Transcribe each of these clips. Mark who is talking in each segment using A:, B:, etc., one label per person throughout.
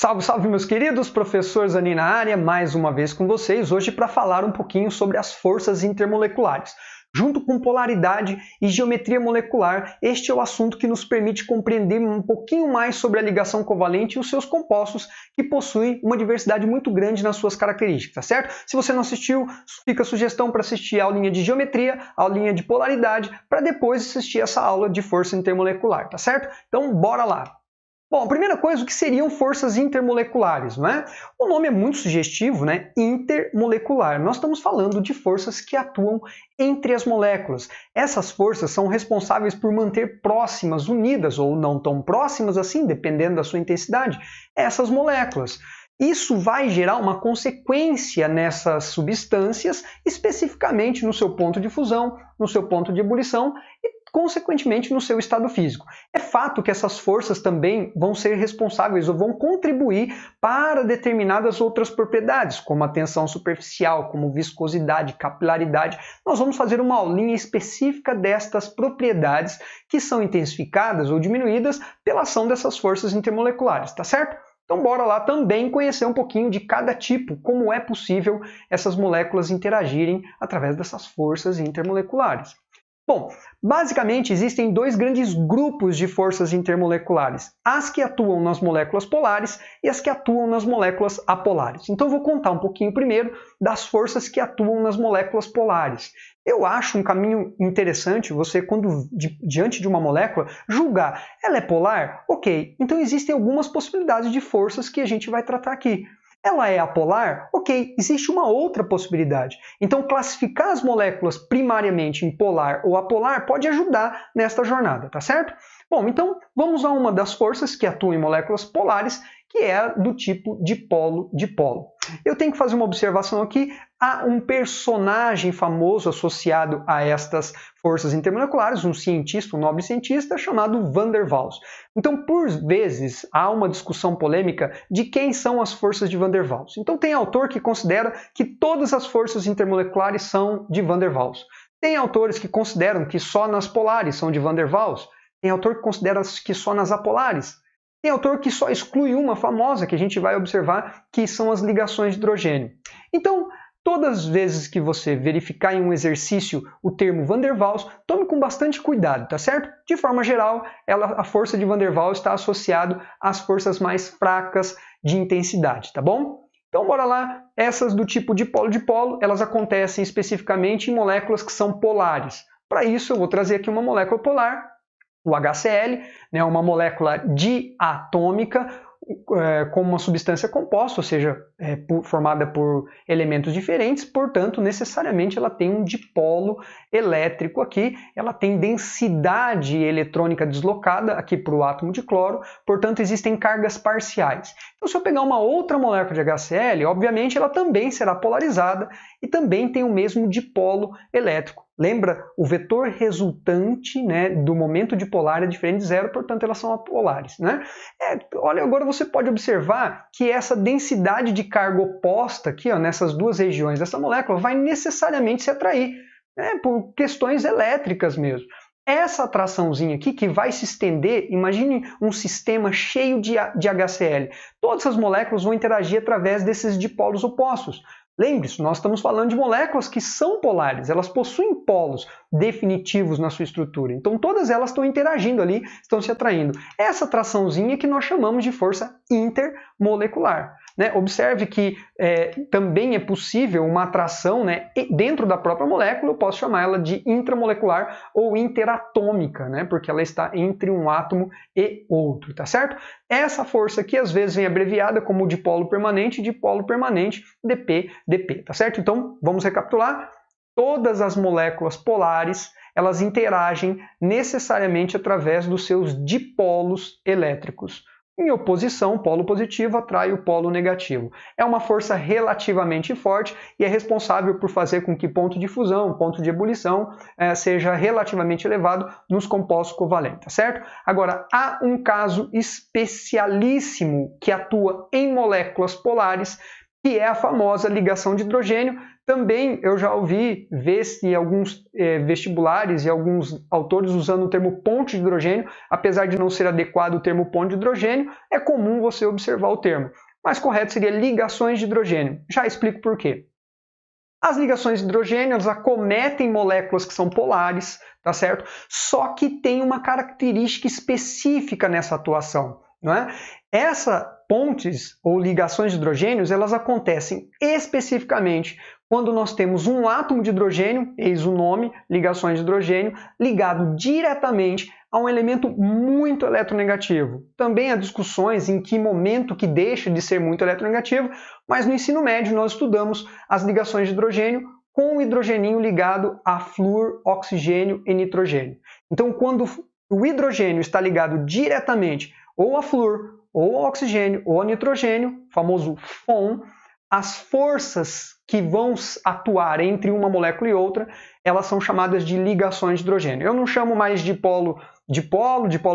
A: Salve, salve, meus queridos, professor Zanin na área, mais uma vez com vocês, hoje para falar um pouquinho sobre as forças intermoleculares. Junto com polaridade e geometria molecular, este é o assunto que nos permite compreender um pouquinho mais sobre a ligação covalente e os seus compostos, que possuem uma diversidade muito grande nas suas características, tá certo? Se você não assistiu, fica a sugestão para assistir a aulinha de geometria, a aulinha de polaridade, para depois assistir essa aula de força intermolecular, tá certo? Então, bora lá! Bom, a primeira coisa, o que seriam forças intermoleculares, não é? O nome é muito sugestivo, né? Intermolecular. Nós estamos falando de forças que atuam entre as moléculas. Essas forças são responsáveis por manter próximas, unidas ou não tão próximas assim, dependendo da sua intensidade, essas moléculas. Isso vai gerar uma consequência nessas substâncias, especificamente no seu ponto de fusão, no seu ponto de ebulição e, consequentemente, no seu estado físico. É fato que essas forças também vão ser responsáveis ou vão contribuir para determinadas outras propriedades, como a tensão superficial, como viscosidade, capilaridade. Nós vamos fazer uma aulinha específica destas propriedades que são intensificadas ou diminuídas pela ação dessas forças intermoleculares, tá certo? Então bora lá também conhecer um pouquinho de cada tipo, como é possível essas moléculas interagirem através dessas forças intermoleculares. Bom, basicamente existem dois grandes grupos de forças intermoleculares, as que atuam nas moléculas polares e as que atuam nas moléculas apolares. Então eu vou contar um pouquinho primeiro das forças que atuam nas moléculas polares. Eu acho um caminho interessante você, quando diante de uma molécula, julgar, ela é polar? Ok, então existem algumas possibilidades de forças que a gente vai tratar aqui. Ela é apolar? Ok, existe uma outra possibilidade. Então, classificar as moléculas primariamente em polar ou apolar pode ajudar nesta jornada, tá certo? Bom, então vamos a uma das forças que atuam em moléculas polares, que é do tipo dipolo-dipolo. Eu tenho que fazer uma observação aqui. Há um personagem famoso associado a estas forças intermoleculares, um cientista, um nobre cientista, chamado Van der Waals. Então, por vezes, há uma discussão polêmica de quem são as forças de Van der Waals. Então, tem autor que considera que todas as forças intermoleculares são de Van der Waals. Tem autores que consideram que só nas polares são de Van der Waals. Tem autor que considera que só nas apolares. Tem autor que só exclui uma famosa, que a gente vai observar, que são as ligações de hidrogênio. Então, todas as vezes que você verificar em um exercício o termo Van der Waals, tome com bastante cuidado, tá certo? De forma geral, a força de Van der Waals está associada às forças mais fracas de intensidade, tá bom? Então, bora lá. Essas do tipo dipolo-dipolo, elas acontecem especificamente em moléculas que são polares. Para isso, eu vou trazer aqui uma molécula polar, o HCl, né, uma molécula diatômica, com uma substância composta, ou seja, formada por elementos diferentes, portanto, necessariamente ela tem um dipolo elétrico aqui, ela tem densidade eletrônica deslocada aqui para o átomo de cloro, portanto, existem cargas parciais. Então, se eu pegar uma outra molécula de HCl, obviamente ela também será polarizada e também tem o mesmo dipolo elétrico. Lembra, o vetor resultante, né, do momento dipolar é diferente de zero, portanto elas são apolares, né? Olha, agora você pode observar que essa densidade de carga oposta aqui, ó, nessas duas regiões dessa molécula vai necessariamente se atrair, né, por questões elétricas mesmo. Essa atraçãozinha aqui que vai se estender, imagine um sistema cheio de HCl. Todas as moléculas vão interagir através desses dipolos opostos. Lembre-se, nós estamos falando de moléculas que são polares, elas possuem polos definitivos na sua estrutura. Então todas elas estão interagindo ali, estão se atraindo. Essa atraçãozinha que nós chamamos de força intermolecular. Né? Observe que também é possível uma atração, né, dentro da própria molécula, eu posso chamar ela de intramolecular ou interatômica, né, porque ela está entre um átomo e outro, tá certo? Essa força aqui às vezes vem abreviada como dipolo permanente, dp, tá certo? Então vamos recapitular. Todas as moléculas polares, elas interagem necessariamente através dos seus dipolos elétricos. Em oposição, o polo positivo atrai o polo negativo. É uma força relativamente forte e é responsável por fazer com que ponto de fusão, ponto de ebulição seja relativamente elevado nos compostos covalentes, tá certo? Agora, há um caso especialíssimo que atua em moléculas polares, que é a famosa ligação de hidrogênio, Também eu já ouvi ver em alguns vestibulares e alguns autores usando o termo ponte de hidrogênio, apesar de não ser adequado o termo ponte de hidrogênio, é comum você observar o termo. Mais correto seria ligações de hidrogênio. Já explico por quê. As ligações de hidrogênio elas acometem moléculas que são polares, tá certo? Só que tem uma característica específica nessa atuação, não é? Essas pontes ou ligações de hidrogênios, elas acontecem especificamente quando nós temos um átomo de hidrogênio, eis o nome, ligações de hidrogênio, ligado diretamente a um elemento muito eletronegativo. Também há discussões em que momento que deixa de ser muito eletronegativo, mas no ensino médio nós estudamos as ligações de hidrogênio com o hidrogeninho ligado a flúor, oxigênio e nitrogênio. Então, quando o hidrogênio está ligado diretamente ou a flúor, ou ao oxigênio, ou ao nitrogênio, famoso FON, as forças que vão atuar entre uma molécula e outra, elas são chamadas de ligações de hidrogênio. Eu não chamo mais de polo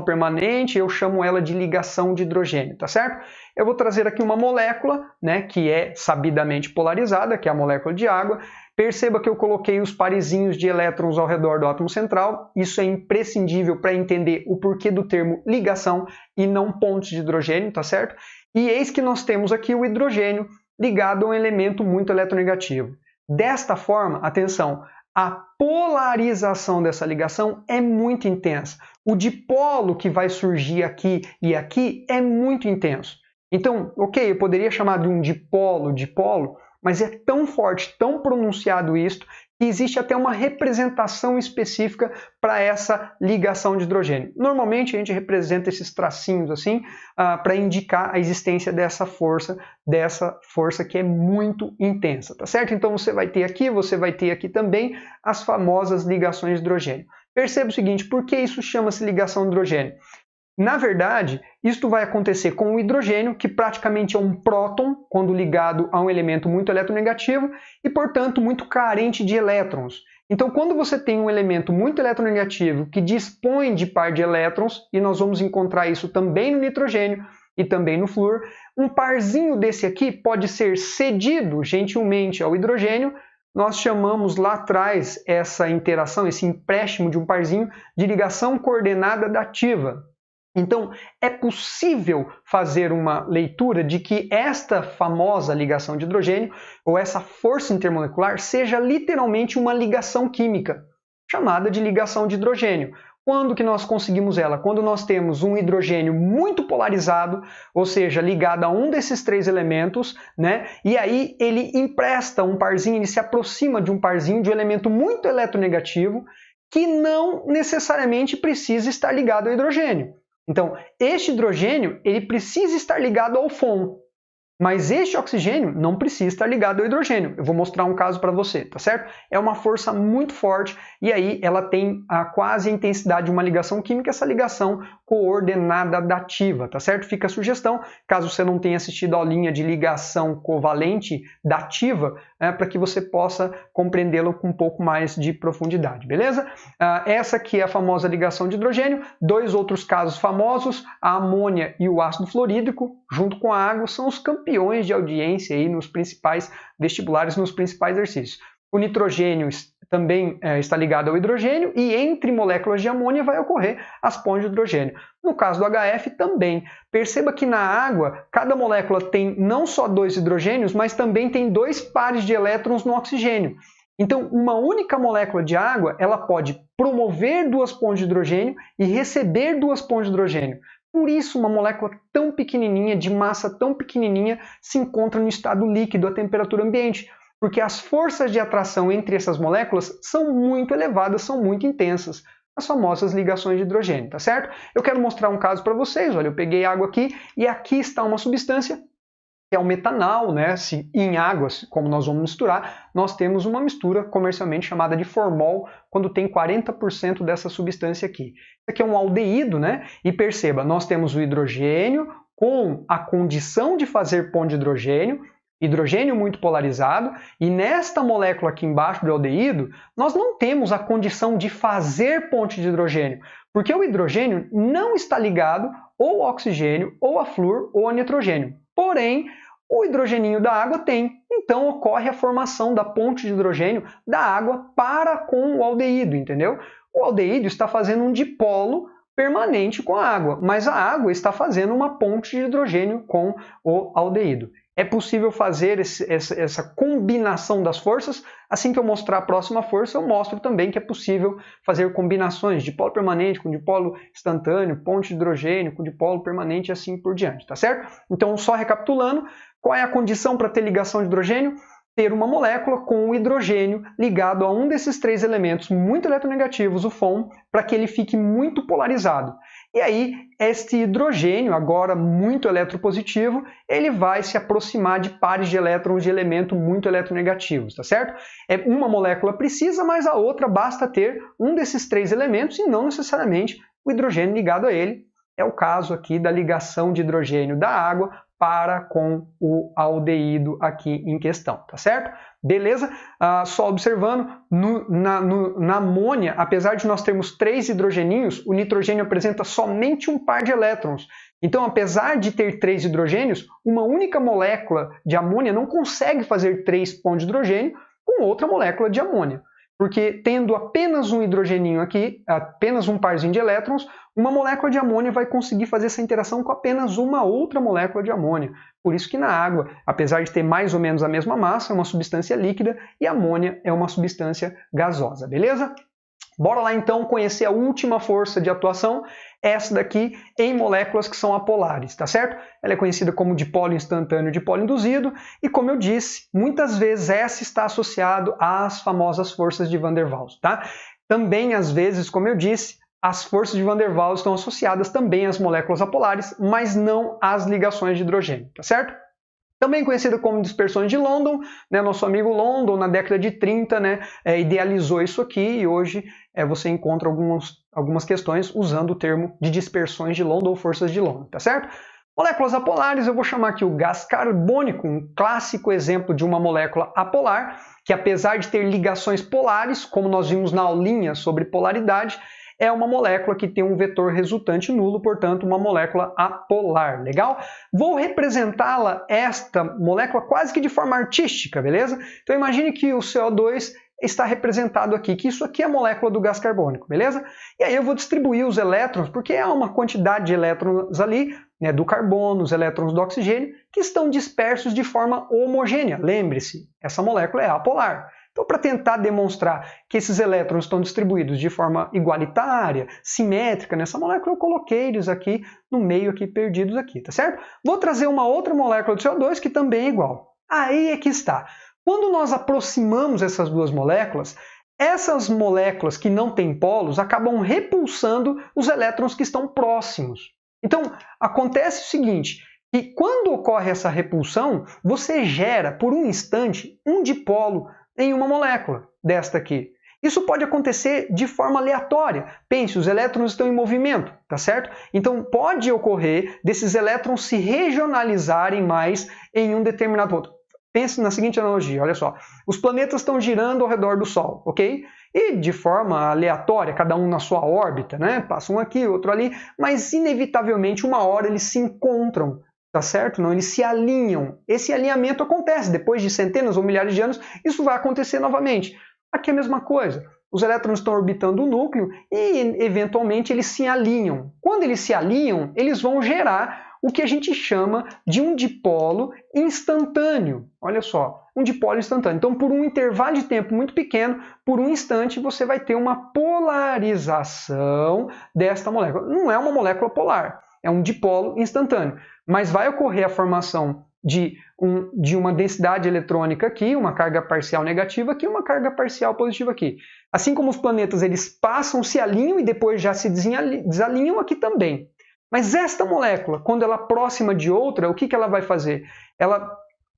A: permanente, eu chamo ela de ligação de hidrogênio, tá certo? Eu vou trazer aqui uma molécula, né, que é sabidamente polarizada, que é a molécula de água. Perceba que eu coloquei os parezinhos de elétrons ao redor do átomo central. Isso é imprescindível para entender o porquê do termo ligação e não ponte de hidrogênio, tá certo? E eis que nós temos aqui o hidrogênio ligado a um elemento muito eletronegativo. Desta forma, atenção, a polarização dessa ligação é muito intensa. O dipolo que vai surgir aqui e aqui é muito intenso. Então, ok, eu poderia chamar de um dipolo, mas é tão forte, tão pronunciado isto, que existe até uma representação específica para essa ligação de hidrogênio. Normalmente a gente representa esses tracinhos assim para indicar a existência dessa força que é muito intensa, tá certo? Então você vai ter aqui também as famosas ligações de hidrogênio. Perceba o seguinte, por que isso chama-se ligação de hidrogênio? Na verdade, isto vai acontecer com o hidrogênio, que praticamente é um próton, quando ligado a um elemento muito eletronegativo e, portanto, muito carente de elétrons. Então, quando você tem um elemento muito eletronegativo que dispõe de par de elétrons, e nós vamos encontrar isso também no nitrogênio e também no flúor, um parzinho desse aqui pode ser cedido gentilmente ao hidrogênio. Nós chamamos lá atrás essa interação, esse empréstimo de um parzinho, de ligação coordenada dativa. Então, é possível fazer uma leitura de que esta famosa ligação de hidrogênio, ou essa força intermolecular, seja literalmente uma ligação química, chamada de ligação de hidrogênio. Quando que nós conseguimos ela? Quando nós temos um hidrogênio muito polarizado, ou seja, ligado a um desses três elementos, né? E aí ele empresta um parzinho, ele se aproxima de um parzinho de um elemento muito eletronegativo, que não necessariamente precisa estar ligado ao hidrogênio. Então, este hidrogênio ele precisa estar ligado ao FON, mas este oxigênio não precisa estar ligado ao hidrogênio. Eu vou mostrar um caso para você, tá certo? É uma força muito forte e aí ela tem quase a intensidade de uma ligação química, essa ligação coordenada dativa, tá certo? Fica a sugestão, caso você não tenha assistido a aulinha de ligação covalente dativa, para que você possa compreendê-lo com um pouco mais de profundidade, beleza? Essa aqui é a famosa ligação de hidrogênio. Dois outros casos famosos, a amônia e o ácido fluorídrico, junto com a água, são os campeões de audiência aí nos principais vestibulares, nos principais exercícios. O nitrogênio também está ligado ao hidrogênio e entre moléculas de amônia vai ocorrer as pontes de hidrogênio. No caso do HF também. Perceba que na água, cada molécula tem não só dois hidrogênios, mas também tem dois pares de elétrons no oxigênio. Então, uma única molécula de água, ela pode promover duas pontes de hidrogênio e receber duas pontes de hidrogênio. Por isso, uma molécula tão pequenininha, de massa tão pequenininha, se encontra no estado líquido à temperatura ambiente, porque as forças de atração entre essas moléculas são muito elevadas, são muito intensas, as famosas ligações de hidrogênio, tá certo? Eu quero mostrar um caso para vocês. Olha, eu peguei água aqui e aqui está uma substância que é o metanal, né? Se em águas, como nós vamos misturar, nós temos uma mistura comercialmente chamada de formol, quando tem 40% dessa substância aqui. Isso aqui é um aldeído, né? E perceba, nós temos o hidrogênio com a condição de fazer ponte de hidrogênio muito polarizado, e nesta molécula aqui embaixo do aldeído, nós não temos a condição de fazer ponte de hidrogênio, porque o hidrogênio não está ligado ou ao oxigênio, ou a flúor, ou a nitrogênio. Porém, O hidrogeninho da água tem. Então ocorre a formação da ponte de hidrogênio da água para com o aldeído, entendeu? O aldeído está fazendo um dipolo permanente com a água, mas a água está fazendo uma ponte de hidrogênio com o aldeído. É possível fazer essa combinação das forças. Assim que eu mostrar a próxima força, eu mostro também que é possível fazer combinações de dipolo permanente com dipolo instantâneo, ponte de hidrogênio com dipolo permanente e assim por diante, tá certo? Então, só recapitulando, qual é a condição para ter ligação de hidrogênio? Ter uma molécula com o hidrogênio ligado a um desses três elementos muito eletronegativos, o FON, para que ele fique muito polarizado. E aí, este hidrogênio, agora muito eletropositivo, ele vai se aproximar de pares de elétrons de elemento muito eletronegativos, tá certo? Uma molécula precisa, mas a outra basta ter um desses três elementos e não necessariamente o hidrogênio ligado a ele. É o caso aqui da ligação de hidrogênio da água para com o aldeído aqui em questão, tá certo? Beleza? Só observando, na amônia, apesar de nós termos 3 hidrogeninhos, o nitrogênio apresenta somente um par de elétrons. Então, apesar de ter 3 hidrogênios, uma única molécula de amônia não consegue fazer 3 pontos de hidrogênio com outra molécula de amônia. Porque tendo apenas um hidrogeninho aqui, apenas um parzinho de elétrons, uma molécula de amônia vai conseguir fazer essa interação com apenas uma outra molécula de amônia. Por isso que na água, apesar de ter mais ou menos a mesma massa, é uma substância líquida e a amônia é uma substância gasosa, beleza? Bora lá então conhecer a última força de atuação, essa daqui em moléculas que são apolares, tá certo? Ela é conhecida como dipolo instantâneo, dipolo induzido, e como eu disse, muitas vezes essa está associado às famosas forças de Van der Waals, tá? Também às vezes, como eu disse, as forças de Van der Waals estão associadas também às moléculas apolares, mas não às ligações de hidrogênio, tá certo? Também conhecida como dispersões de London, né? Nosso amigo London, na década de 30, né, idealizou isso aqui e hoje você encontra algumas questões usando o termo de dispersões de London ou forças de London, tá certo? Moléculas apolares, eu vou chamar aqui o gás carbônico, um clássico exemplo de uma molécula apolar, que apesar de ter ligações polares, como nós vimos na aulinha sobre polaridade, é uma molécula que tem um vetor resultante nulo, portanto, uma molécula apolar, legal? Vou representá-la, esta molécula, quase que de forma artística, beleza? Então imagine que o CO2 está representado aqui, que isso aqui é a molécula do gás carbônico, beleza? E aí eu vou distribuir os elétrons, porque há uma quantidade de elétrons ali, né, do carbono, os elétrons do oxigênio, que estão dispersos de forma homogênea. Lembre-se, essa molécula é apolar. Então, para tentar demonstrar que esses elétrons estão distribuídos de forma igualitária, simétrica nessa molécula, eu coloquei eles aqui no meio, aqui perdidos aqui, tá certo? Vou trazer uma outra molécula de CO2 que também é igual. Aí é que está. Quando nós aproximamos essas duas moléculas, essas moléculas que não têm polos acabam repulsando os elétrons que estão próximos. Então, acontece o seguinte, que quando ocorre essa repulsão, você gera, por um instante, um dipolo em uma molécula desta aqui. Isso pode acontecer de forma aleatória. Pense, os elétrons estão em movimento, tá certo? Então pode ocorrer desses elétrons se regionalizarem mais em um determinado ponto. Pense na seguinte analogia, olha só. Os planetas estão girando ao redor do Sol, ok? E de forma aleatória, cada um na sua órbita, né? Passa um aqui, outro ali, mas inevitavelmente uma hora eles se encontram. Tá certo? Não, eles se alinham. Esse alinhamento acontece depois de centenas ou milhares de anos, isso vai acontecer novamente. Aqui é a mesma coisa. Os elétrons estão orbitando o núcleo e, eventualmente, eles se alinham. Quando eles se alinham, eles vão gerar o que a gente chama de um dipolo instantâneo. Olha só, um dipolo instantâneo. Então, por um intervalo de tempo muito pequeno, por um instante, você vai ter uma polarização desta molécula. Não é uma molécula polar. É um dipolo instantâneo, mas vai ocorrer a formação de uma densidade eletrônica aqui, uma carga parcial negativa aqui, uma carga parcial positiva aqui. Assim como os planetas eles passam, se alinham e depois já se desalinham aqui também. Mas esta molécula, quando ela é próxima de outra, o que ela vai fazer?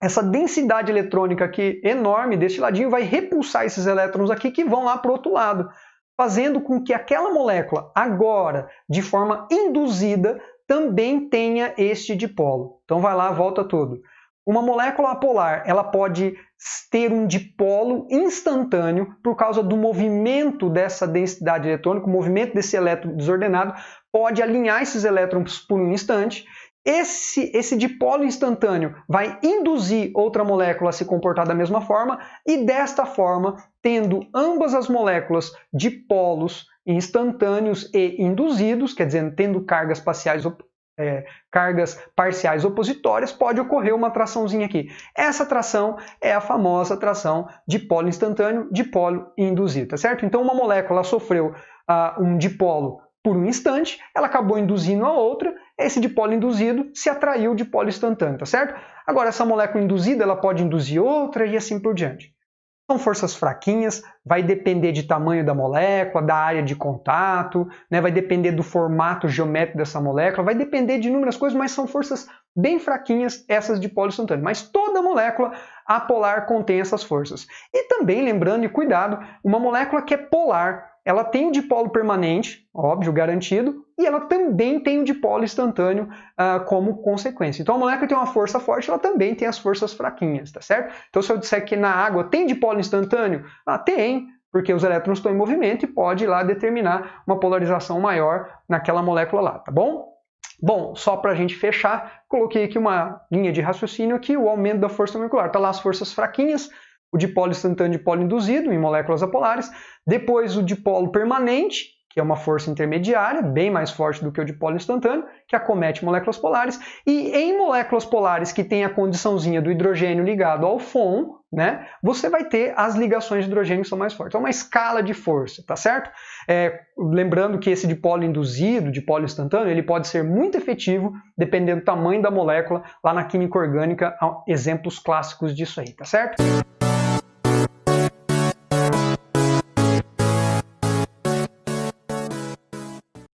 A: Essa densidade eletrônica aqui enorme deste ladinho vai repulsar esses elétrons aqui que vão lá para o outro lado, fazendo com que aquela molécula agora, de forma induzida, também tenha este dipolo. Então vai lá, volta tudo. Uma molécula apolar, ela pode ter um dipolo instantâneo por causa do movimento dessa densidade eletrônica, o movimento desse elétron desordenado pode alinhar esses elétrons por um instante. esse dipolo instantâneo vai induzir outra molécula a se comportar da mesma forma e desta forma, tendo ambas as moléculas dipolos instantâneos e induzidos, quer dizer, tendo cargas parciais opositórias, pode ocorrer uma atraçãozinha aqui. Essa atração é a famosa atração dipolo instantâneo, dipolo induzido, tá certo? Então uma molécula sofreu um dipolo por um instante, ela acabou induzindo a outra, esse dipolo induzido se atraiu o dipolo instantâneo, tá certo? Agora, essa molécula induzida, ela pode induzir outra e assim por diante. São forças fraquinhas, vai depender de tamanho da molécula, da área de contato, né? Vai depender do formato geométrico dessa molécula, vai depender de inúmeras coisas, mas são forças bem fraquinhas essas dipolo instantâneo. Mas toda molécula apolar contém essas forças. E também, lembrando e cuidado, uma molécula que é polar, ela tem o dipolo permanente, óbvio, garantido, e ela também tem o dipolo instantâneo como consequência. Então a molécula tem uma força forte, ela também tem as forças fraquinhas, tá certo? Então se eu disser que na água tem dipolo instantâneo, tem, porque os elétrons estão em movimento e pode ir lá determinar uma polarização maior naquela molécula lá, tá bom? Bom, só para a gente fechar, coloquei aqui uma linha de raciocínio aqui, o aumento da força molecular. Está lá as forças fraquinhas, o dipolo instantâneo e dipolo induzido em moléculas apolares, depois o dipolo permanente, que é uma força intermediária, bem mais forte do que o dipolo instantâneo, que acomete moléculas polares, e em moléculas polares que tem a condiçãozinha do hidrogênio ligado ao FON, né, você vai ter as ligações de hidrogênio que são mais fortes. É uma escala de força, tá certo? Lembrando que esse dipolo induzido, dipolo instantâneo, ele pode ser muito efetivo, dependendo do tamanho da molécula, lá na química orgânica, há exemplos clássicos disso aí, tá certo?